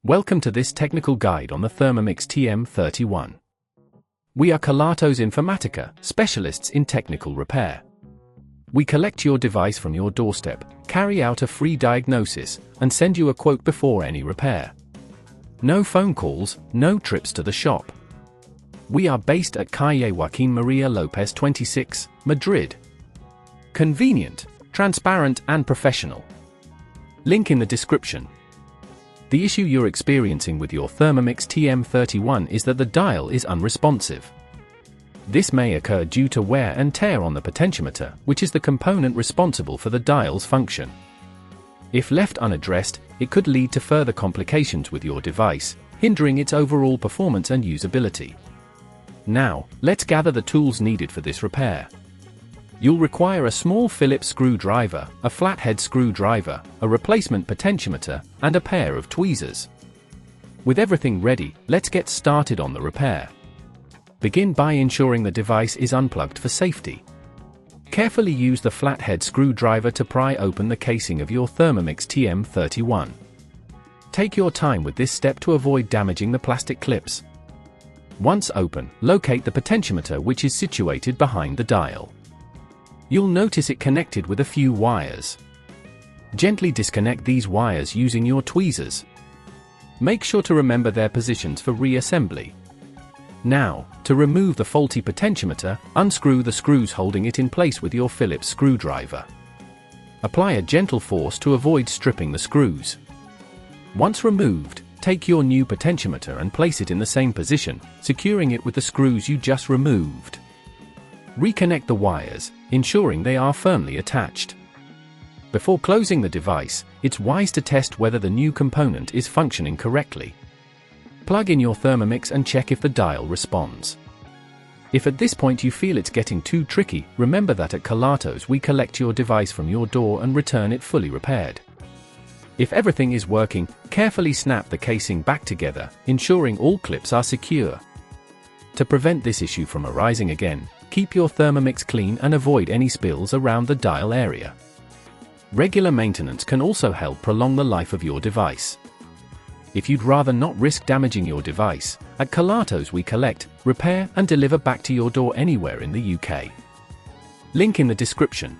Welcome to this technical guide on the Thermomix TM31. We are Kelatos Informatica, specialists in technical repair. We collect your device from your doorstep, carry out a free diagnosis, and send you a quote before any repair. No phone calls, no trips to the shop. We are based at Calle Joaquín María López 26, Madrid. Convenient, transparent and professional. Link in the description. The issue you're experiencing with your Thermomix TM31 is that the dial is unresponsive. This may occur due to wear and tear on the potentiometer, which is the component responsible for the dial's function. If left unaddressed, it could lead to further complications with your device, hindering its overall performance and usability. Now, let's gather the tools needed for this repair. You'll require a small Phillips screwdriver, a flathead screwdriver, a replacement potentiometer, and a pair of tweezers. With everything ready, let's get started on the repair. Begin by ensuring the device is unplugged for safety. Carefully use the flathead screwdriver to pry open the casing of your Thermomix TM31. Take your time with this step to avoid damaging the plastic clips. Once open, locate the potentiometer, which is situated behind the dial. You'll notice it connected with a few wires. Gently disconnect these wires using your tweezers. Make sure to remember their positions for reassembly. Now, to remove the faulty potentiometer, unscrew the screws holding it in place with your Phillips screwdriver. Apply a gentle force to avoid stripping the screws. Once removed, take your new potentiometer and place it in the same position, securing it with the screws you just removed. Reconnect the wires, ensuring they are firmly attached. Before closing the device, it's wise to test whether the new component is functioning correctly. Plug in your Thermomix and check if the dial responds. If at this point you feel it's getting too tricky, remember that at Kelatos we collect your device from your door and return it fully repaired. If everything is working, carefully snap the casing back together, ensuring all clips are secure. To prevent this issue from arising again, keep your Thermomix clean and avoid any spills around the dial area. Regular maintenance can also help prolong the life of your device. If you'd rather not risk damaging your device, at Kelatos we collect, repair and deliver back to your door anywhere in the UK. Link in the description.